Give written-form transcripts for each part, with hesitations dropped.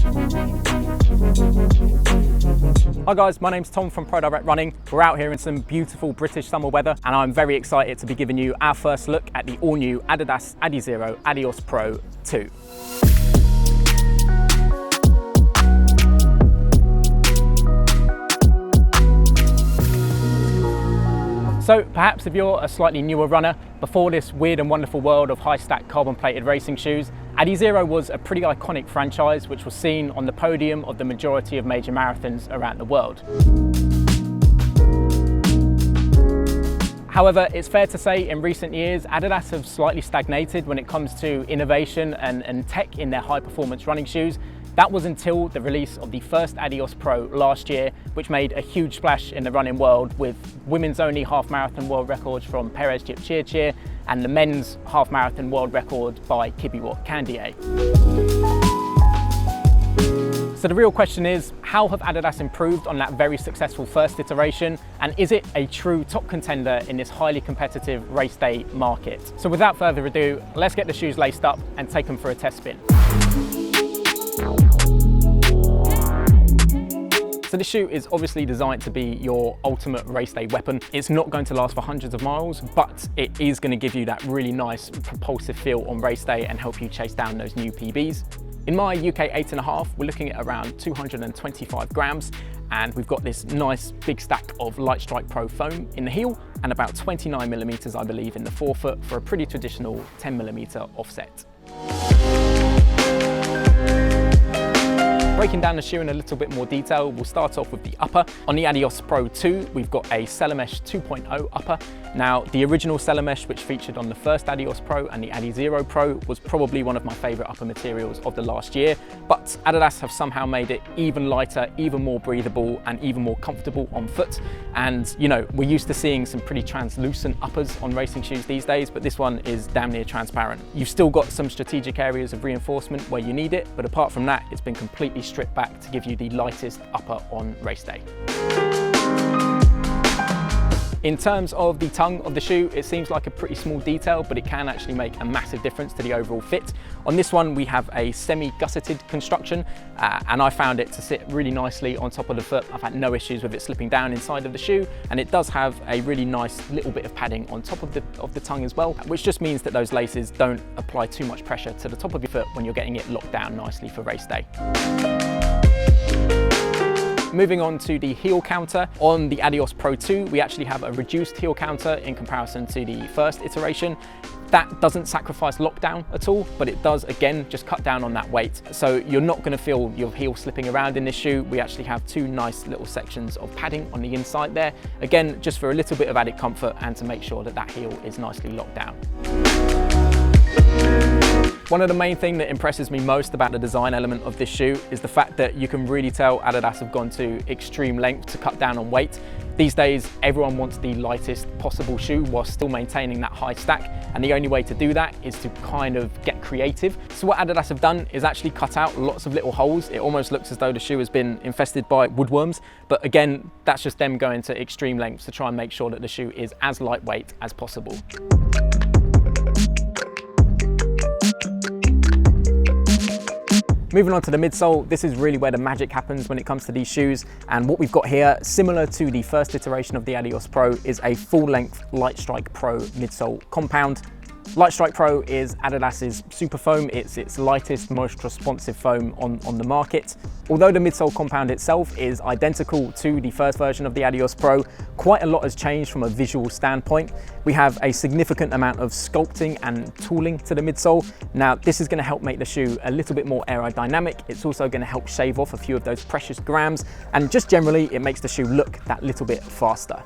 Hi guys, my name's Tom from ProDirect Running. We're out here in some beautiful British summer weather and I'm very excited to be giving you our first look at the all-new ADIDAS ADIZERO Adios Pro 2. So perhaps if you're a slightly newer runner, before this weird and wonderful world of high-stack carbon-plated racing shoes, ADIZERO was a pretty iconic franchise which was seen on the podium of the majority of major marathons around the world. However, it's fair to say in recent years, Adidas have slightly stagnated when it comes to innovation and tech in their high-performance running shoes. That was until the release of the first Adios Pro last year, which made a huge splash in the running world with women's only half marathon world records from Peres Jepchirchir and the men's half marathon world record by Kibiwot Kandie. So the real question is, how have Adidas improved on that very successful first iteration? And is it a true top contender in this highly competitive race day market? So without further ado, let's get the shoes laced up and take them for a test spin. So this shoe is obviously designed to be your ultimate race day weapon. It's not going to last for hundreds of miles, but it is going to give you that really nice propulsive feel on race day and help you chase down those new PBs. In my UK 8.5, we're looking at around 225 grams, and we've got this nice big stack of Light Strike Pro foam in the heel and about 29 millimeters, I believe, in the forefoot for a pretty traditional 10 millimeter offset. Breaking down the shoe in a little bit more detail, we'll start off with the upper. On the Adios Pro 2, we've got a Cellamesh 2.0 upper. Now, the original Cellamesh, which featured on the first Adios Pro and the ADIZERO Pro, was probably one of my favorite upper materials of the last year, but Adidas have somehow made it even lighter, even more breathable, and even more comfortable on foot. And, you know, we're used to seeing some pretty translucent uppers on racing shoes these days, but this one is damn near transparent. You've still got some strategic areas of reinforcement where you need it, but apart from that, it's been completely stripped back to give you the lightest upper on race day. In terms of the tongue of the shoe, it seems like a pretty small detail, but it can actually make a massive difference to the overall fit. On this one, we have a semi-gusseted construction, and I found it to sit really nicely on top of the foot. I've had no issues with it slipping down inside of the shoe, and it does have a really nice little bit of padding on top of the tongue as well, which just means that those laces don't apply too much pressure to the top of your foot when you're getting it locked down nicely for race day. Moving on to the heel counter. On the Adios Pro 2, we actually have a reduced heel counter in comparison to the first iteration. That doesn't sacrifice lockdown at all, but it does, again, just cut down on that weight. So you're not going to feel your heel slipping around in this shoe. We actually have two nice little sections of padding on the inside there. Again, just for a little bit of added comfort and to make sure that that heel is nicely locked down. One of the main things that impresses me most about the design element of this shoe is the fact that you can really tell Adidas have gone to extreme lengths to cut down on weight. These days, everyone wants the lightest possible shoe while still maintaining that high stack, and the only way to do that is to kind of get creative. So what Adidas have done is actually cut out lots of little holes. It almost looks as though the shoe has been infested by woodworms, but again, that's just them going to extreme lengths to try and make sure that the shoe is as lightweight as possible. Moving on to the midsole, this is really where the magic happens when it comes to these shoes, and what we've got here, similar to the first iteration of the Adios Pro, is a full-length Light Strike Pro midsole compound. Light Strike Pro is Adidas's super foam. It's its lightest, most responsive foam on the market. Although the midsole compound itself is identical to the first version of the Adios Pro, quite a lot has changed from a visual standpoint. We have a significant amount of sculpting and tooling to the midsole. Now, this is going to help make the shoe a little bit more aerodynamic. It's also going to help shave off a few of those precious grams, and just generally, it makes the shoe look that little bit faster.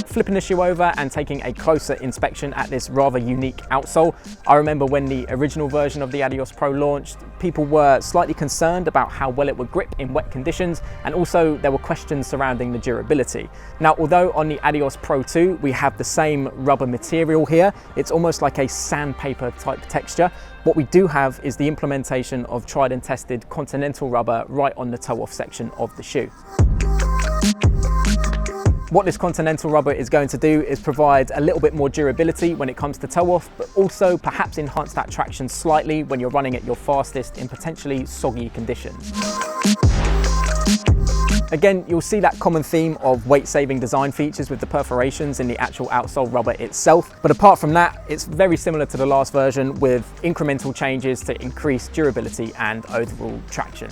Flipping the shoe over and taking a closer inspection at this rather unique outsole. I remember when the original version of the Adios Pro launched, people were slightly concerned about how well it would grip in wet conditions, and also there were questions surrounding the durability. Now, although on the Adios Pro 2 we have the same rubber material here, it's almost like a sandpaper type texture. What we do have is the implementation of tried and tested Continental rubber right on the toe-off section of the shoe. What this Continental rubber is going to do is provide a little bit more durability when it comes to toe off, but also perhaps enhance that traction slightly when you're running at your fastest in potentially soggy conditions. Again, you'll see that common theme of weight-saving design features with the perforations in the actual outsole rubber itself. But apart from that, it's very similar to the last version with incremental changes to increase durability and overall traction.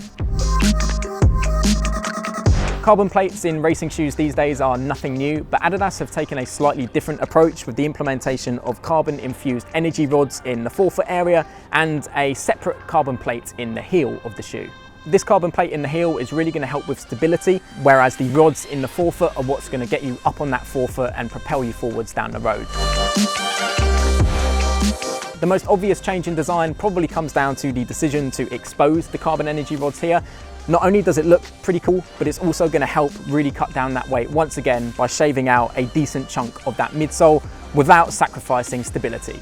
Carbon plates in racing shoes these days are nothing new, but Adidas have taken a slightly different approach with the implementation of carbon-infused energy rods in the forefoot area and a separate carbon plate in the heel of the shoe. This carbon plate in the heel is really going to help with stability, whereas the rods in the forefoot are what's going to get you up on that forefoot and propel you forwards down the road. The most obvious change in design probably comes down to the decision to expose the carbon energy rods here. Not only does it look pretty cool, but it's also going to help really cut down that weight once again by shaving out a decent chunk of that midsole without sacrificing stability.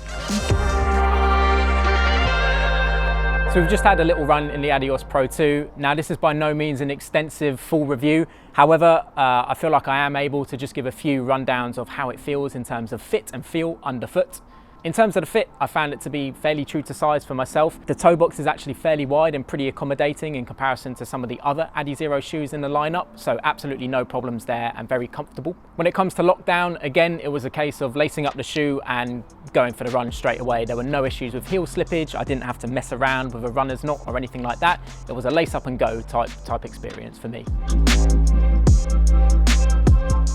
So we've just had a little run in the Adios Pro 2. Now this is by no means an extensive full review. However, I feel like I am able to just give a few rundowns of how it feels in terms of fit and feel underfoot. In terms of the fit, I found it to be fairly true to size for myself. The toe box is actually fairly wide and pretty accommodating in comparison to some of the other ADIZERO shoes in the lineup, so absolutely no problems there and very comfortable. When it comes to lockdown, again, it was a case of lacing up the shoe and going for the run straight away. There were no issues with heel slippage. I didn't have to mess around with a runner's knot or anything like that. It was a lace up and go type experience for me.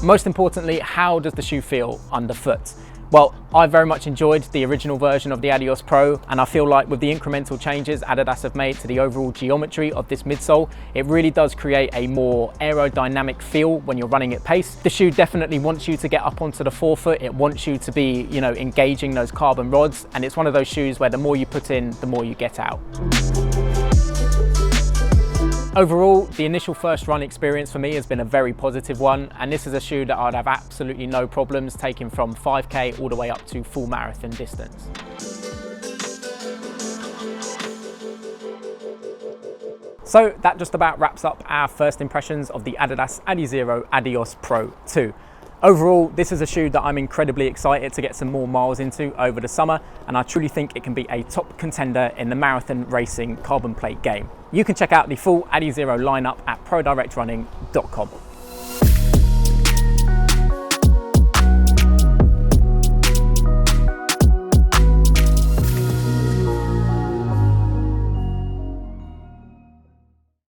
Most importantly, how does the shoe feel underfoot? Well, I very much enjoyed the original version of the Adios Pro, and I feel like with the incremental changes Adidas have made to the overall geometry of this midsole, it really does create a more aerodynamic feel when you're running at pace. The shoe definitely wants you to get up onto the forefoot. It wants you to be, engaging those carbon rods, and it's one of those shoes where the more you put in, the more you get out. Overall, the initial first run experience for me has been a very positive one, and this is a shoe that I'd have absolutely no problems taking from 5K all the way up to full marathon distance. So that just about wraps up our first impressions of the Adidas ADIZERO Adios Pro 2. Overall, this is a shoe that I'm incredibly excited to get some more miles into over the summer, and I truly think it can be a top contender in the marathon racing carbon plate game. You can check out the full ADIZERO lineup at prodirectrunning.com.